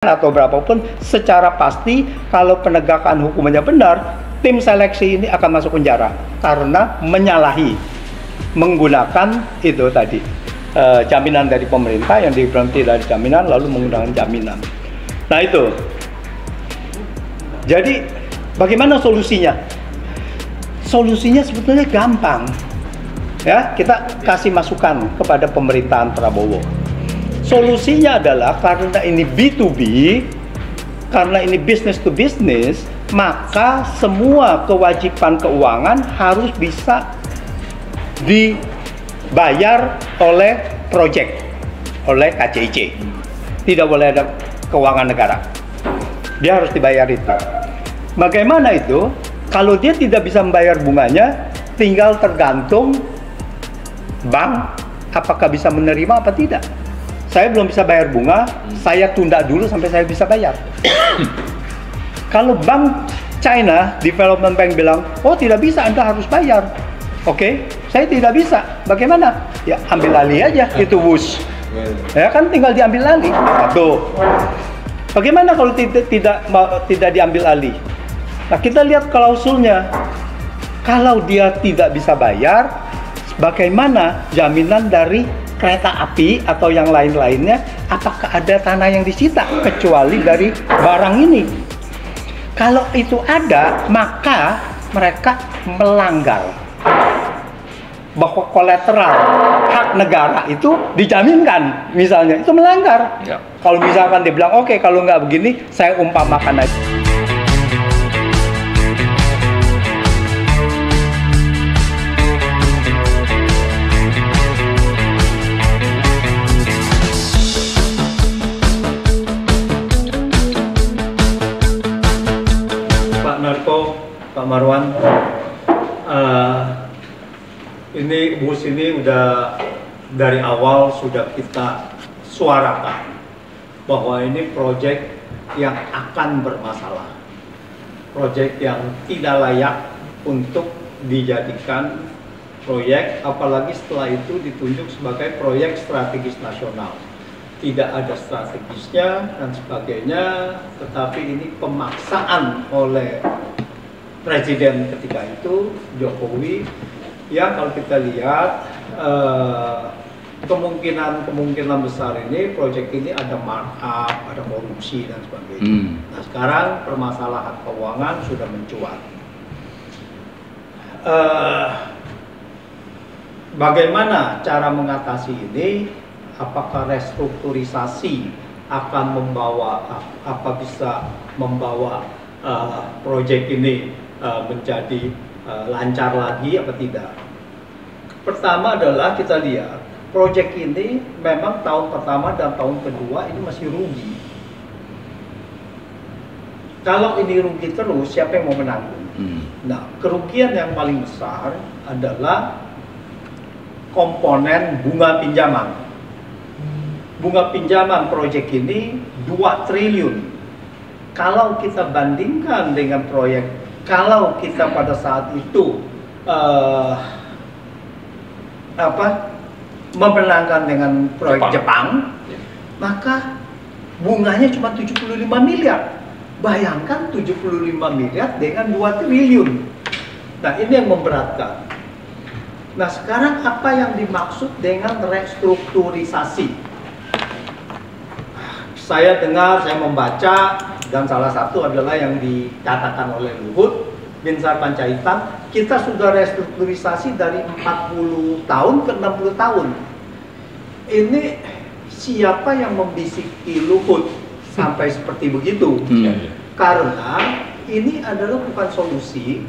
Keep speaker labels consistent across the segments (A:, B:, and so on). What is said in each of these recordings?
A: atau berapapun, secara pasti kalau penegakan hukumnya benar, tim seleksi ini akan masuk penjara karena menyalahi menggunakan itu tadi jaminan dari pemerintah yang dibilang tidak ada jaminan lalu menggunakan jaminan. Nah itu. Jadi bagaimana solusinya? Solusinya sebetulnya gampang. Ya, kita kasih masukan kepada pemerintahan Prabowo. Solusinya adalah karena ini B2B, karena ini business to business, maka semua kewajiban keuangan harus bisa dibayar oleh project, oleh KCIC. Tidak boleh ada keuangan negara. Dia harus dibayar itu. Bagaimana itu? Kalau dia tidak bisa membayar bunganya, tinggal tergantung bank apakah bisa menerima apa tidak. Saya belum bisa bayar bunga, saya tunda dulu sampai saya bisa bayar. Kalau Bank China Development Bank bilang, oh tidak bisa, Anda harus bayar. Oke, saya tidak bisa. Bagaimana? Ya ambil alih aja, itu WUS. Ya kan tinggal diambil alih. Tuh. Bagaimana kalau tidak diambil alih? Nah kita lihat klausulnya. Kalau dia tidak bisa bayar, bagaimana jaminan dari kereta api atau yang lain-lainnya, apakah ada tanah yang disita kecuali dari barang ini? Kalau itu ada, maka mereka melanggar bahwa kolateral hak negara itu dijaminkan, misalnya itu melanggar. Ya. Kalau misalkan dia bilang oke, kalau nggak begini, saya umpamakan aja. Pak Marwan, ini WUS ini udah dari awal sudah kita suarakan bahwa ini proyek yang akan bermasalah, proyek yang tidak layak untuk dijadikan proyek, apalagi setelah itu ditunjuk sebagai proyek strategis nasional. Tidak ada strategisnya dan sebagainya, tetapi ini pemaksaan oleh Presiden ketika itu, Jokowi, yang kalau kita lihat kemungkinan besar ini proyek ini ada markup, ada korupsi dan sebagainya. Nah sekarang permasalahan keuangan sudah mencuat. Bagaimana cara mengatasi ini? Apakah restrukturisasi akan bisa membawa proyek ini menjadi lancar lagi apa tidak? Pertama adalah kita lihat proyek ini memang tahun pertama dan tahun kedua ini masih rugi. Kalau ini rugi terus, siapa yang mau menanggung? Nah, kerugian yang paling besar adalah komponen bunga pinjaman. Bunga pinjaman proyek ini 2 triliun. Kalau kita bandingkan dengan proyek, kalau kita pada saat itu memenangkan dengan proyek Jepang, maka bunganya cuma 75 miliar. Bayangkan 75 miliar dengan 2 triliun. Nah ini yang memberatkan. Nah sekarang apa yang dimaksud dengan restrukturisasi? Saya dengar, saya membaca, dan salah satu adalah yang dikatakan oleh Luhut Binsar Panjaitan, kita sudah restrukturisasi dari 40 tahun ke 60 tahun. Ini siapa yang membisiki Luhut sampai seperti begitu? Karena ini adalah bukan solusi,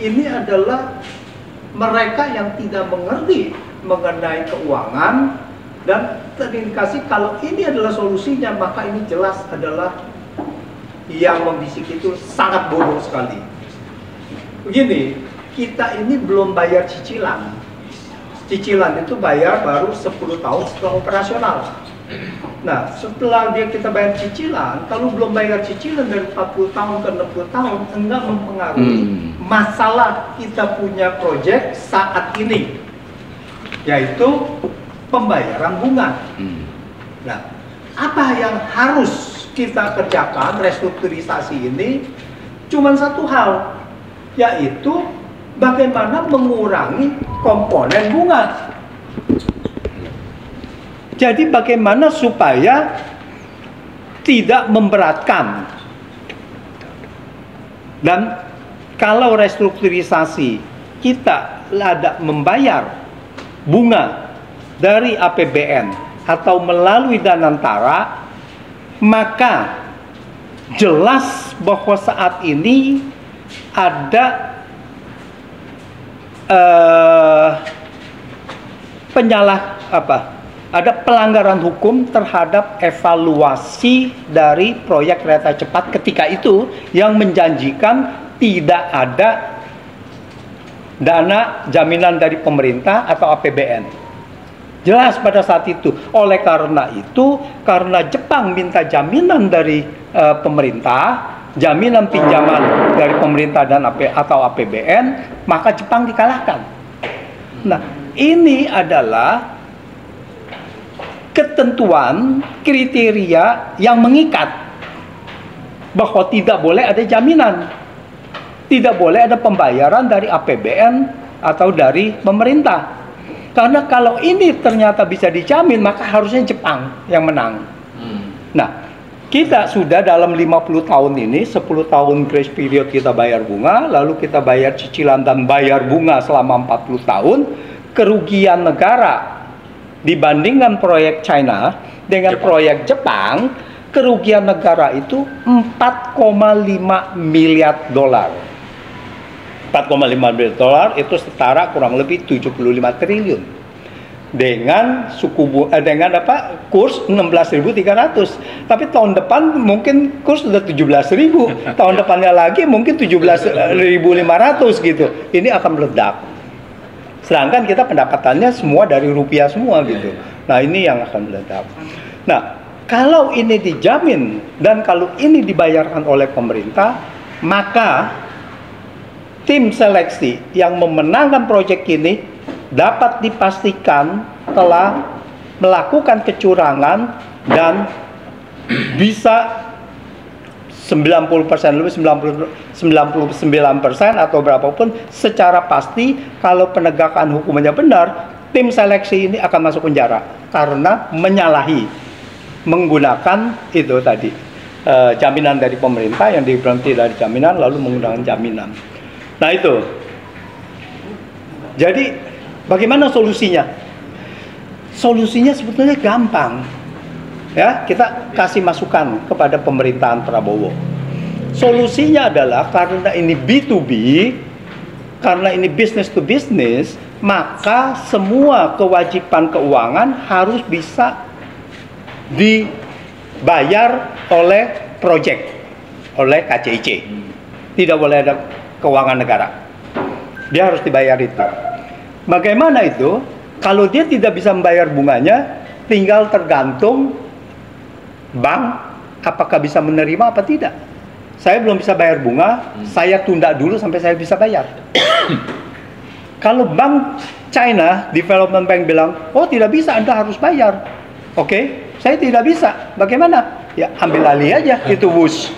A: ini adalah mereka yang tidak mengerti mengenai keuangan, dan terindikasi kalau ini adalah solusinya, maka ini jelas adalah yang membisik itu sangat bodoh sekali. Begini, kita ini belum bayar cicilan. Cicilan itu bayar baru 10 tahun setelah operasional. Nah, setelah kita bayar cicilan, kalau belum bayar cicilan dari 40 tahun ke 60 tahun, enggak mempengaruhi masalah kita punya proyek saat ini, yaitu pembayaran bunga. Nah, apa yang harus kita kerjakan restrukturisasi ini cuma satu hal, yaitu bagaimana mengurangi komponen bunga. Jadi bagaimana supaya tidak memberatkan. Dan kalau restrukturisasi kita ada membayar bunga dari APBN atau melalui Danantara, maka jelas bahwa saat ini ada ada pelanggaran hukum terhadap evaluasi dari proyek kereta cepat ketika itu yang menjanjikan tidak ada dana jaminan dari pemerintah atau APBN. Jelas pada saat itu. Oleh karena itu, karena Jepang minta jaminan dari pemerintah, jaminan pinjaman dari pemerintah dan atau APBN, maka Jepang dikalahkan. Nah, ini adalah ketentuan kriteria yang mengikat bahwa tidak boleh ada jaminan, tidak boleh ada pembayaran dari APBN atau dari pemerintah. Karena kalau ini ternyata bisa dijamin, maka harusnya Jepang yang menang. Nah, kita sudah dalam 50 tahun ini, 10 tahun grace period kita bayar bunga, lalu kita bayar cicilan dan bayar bunga selama 40 tahun, kerugian negara dibandingkan proyek China dengan proyek Jepang, kerugian negara itu 4,5 miliar dolar. 4,5 miliar dolar itu setara kurang lebih 75 triliun. Dengan kurs 16.300. Tapi tahun depan mungkin kurs sudah 17.000. Tahun depannya lagi mungkin 17.500 gitu. Ini akan meledak. Sedangkan kita pendapatannya semua dari rupiah semua gitu. Nah, ini yang akan meledak. Nah, kalau ini dijamin dan kalau ini dibayarkan oleh pemerintah, maka tim seleksi yang memenangkan proyek ini dapat dipastikan telah melakukan kecurangan dan bisa 90% lebih 99% atau berapapun secara pasti kalau penegakan hukumnya benar, tim seleksi ini akan masuk penjara karena menyalahi menggunakan itu tadi jaminan dari pemerintah yang diberhenti dari jaminan lalu menggunakan jaminan. Nah itu. Jadi bagaimana solusinya? Solusinya sebetulnya gampang. Ya, kita kasih masukan kepada pemerintahan Prabowo. Solusinya adalah karena ini B2B, karena ini business to business, maka semua kewajiban keuangan harus bisa dibayar oleh project, oleh KCIC. Tidak boleh ada keuangan negara. Dia harus dibayar itu. Bagaimana itu? Kalau dia tidak bisa membayar bunganya, tinggal tergantung bank apakah bisa menerima apa tidak. Saya belum bisa bayar bunga, saya tunda dulu sampai saya bisa bayar. Kalau bank China Development Bank bilang, oh tidak bisa, Anda harus bayar. Oke, saya tidak bisa. Bagaimana? Ya ambil alih aja itu WUS.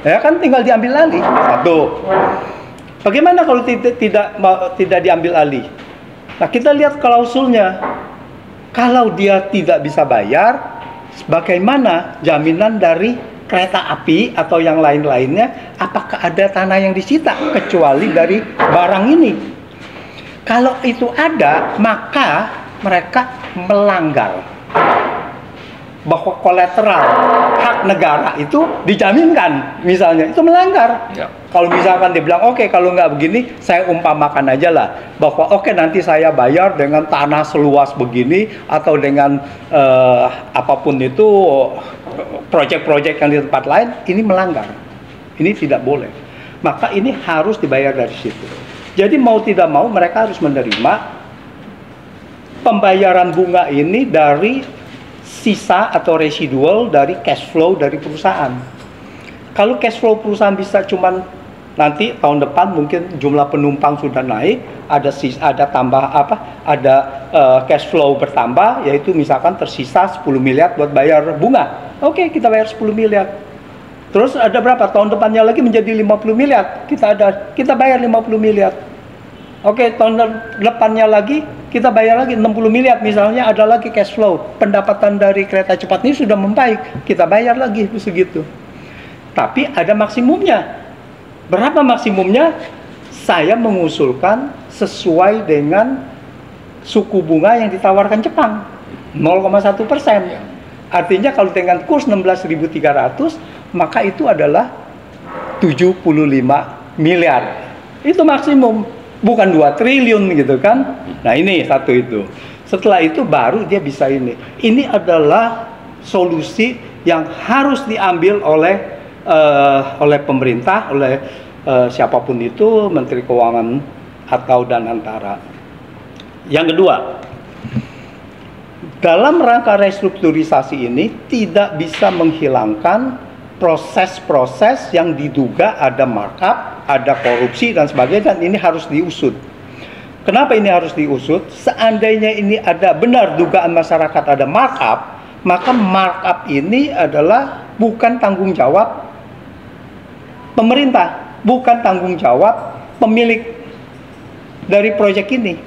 A: Ya kan tinggal diambil alih. Satu. Bagaimana kalau tidak diambil alih? Nah kita lihat klausulnya. Kalau dia tidak bisa bayar, bagaimana jaminan dari kereta api atau yang lain-lainnya? Apakah ada tanah yang disita kecuali dari barang ini? Kalau itu ada, maka mereka melanggar bahwa kolateral hak negara itu dijaminkan, misalnya itu melanggar. Ya. Kalau misalkan dia bilang oke, kalau nggak begini, saya umpamakan aja lah bahwa oke nanti saya bayar dengan tanah seluas begini atau dengan apapun itu proyek-proyek yang di tempat lain, ini melanggar, ini tidak boleh. Maka ini harus dibayar dari situ. Jadi mau tidak mau mereka harus menerima pembayaran bunga ini dari sisa atau residual dari cash flow dari perusahaan. Kalau cash flow perusahaan bisa cuman Nanti tahun depan mungkin jumlah penumpang sudah naik, ada tambah ada cash flow bertambah, yaitu misalkan tersisa 10 miliar buat bayar bunga. Oke, kita bayar 10 miliar. Terus ada berapa? Tahun depannya lagi menjadi 50 miliar. Kita bayar 50 miliar. Oke, tahun depannya lagi kita bayar lagi 60 miliar, misalnya ada lagi cash flow. Pendapatan dari kereta cepat ini sudah membaik, kita bayar lagi segitu. Tapi ada maksimumnya. Berapa maksimumnya? Saya mengusulkan sesuai dengan suku bunga yang ditawarkan Jepang, 0,1%. Artinya kalau dengan kurs 16.300, maka itu adalah 75 miliar. Itu maksimum, bukan 2 triliun gitu kan. Nah ini satu itu. Setelah itu baru dia bisa ini. Ini adalah solusi yang harus diambil oleh pemerintah, oleh siapapun itu, Menteri Keuangan atau dan antara. Yang kedua, dalam rangka restrukturisasi ini tidak bisa menghilangkan proses-proses yang diduga ada markup, ada korupsi dan sebagainya, dan ini harus diusut. Kenapa ini harus diusut? Seandainya ini ada benar dugaan masyarakat ada markup, maka markup ini adalah bukan tanggung jawab pemerintah, bukan tanggung jawab pemilik dari proyek ini,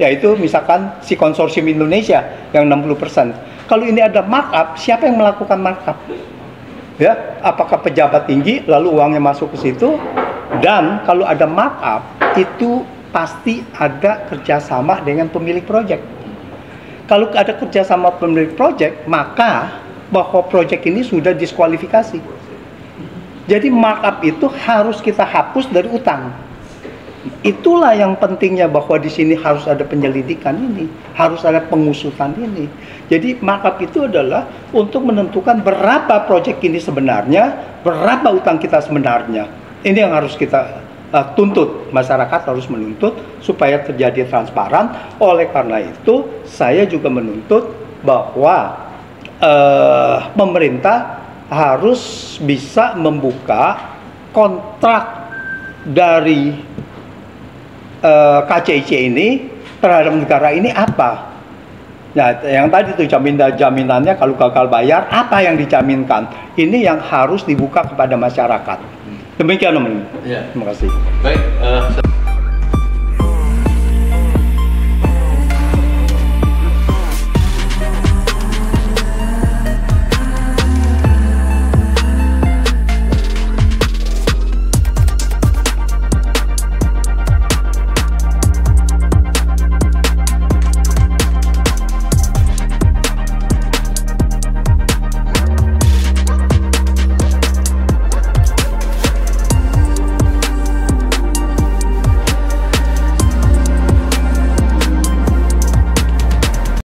A: yaitu misalkan si konsorsium Indonesia yang 60%. Kalau ini ada markup, siapa yang melakukan markup? Ya, apakah pejabat tinggi lalu uangnya masuk ke situ? Dan kalau ada markup, itu pasti ada kerjasama dengan pemilik proyek. Kalau ada kerjasama pemilik proyek, maka bahwa proyek ini sudah diskualifikasi. Jadi markup itu harus kita hapus dari utang. Itulah yang pentingnya, bahwa di sini harus ada penyelidikan ini, harus ada pengusutan ini. Jadi markup itu adalah untuk menentukan berapa proyek ini sebenarnya, berapa utang kita sebenarnya. Ini yang harus kita tuntut, masyarakat harus menuntut supaya terjadi transparan. Oleh karena itu, saya juga menuntut bahwa pemerintah harus bisa membuka kontrak dari KCIC ini terhadap negara ini apa. Nah, yang tadi itu jaminannya kalau gagal bayar, apa yang dijaminkan. Ini yang harus dibuka kepada masyarakat. Demikian, Om.
B: Ya.
A: Terima kasih.
B: Baik.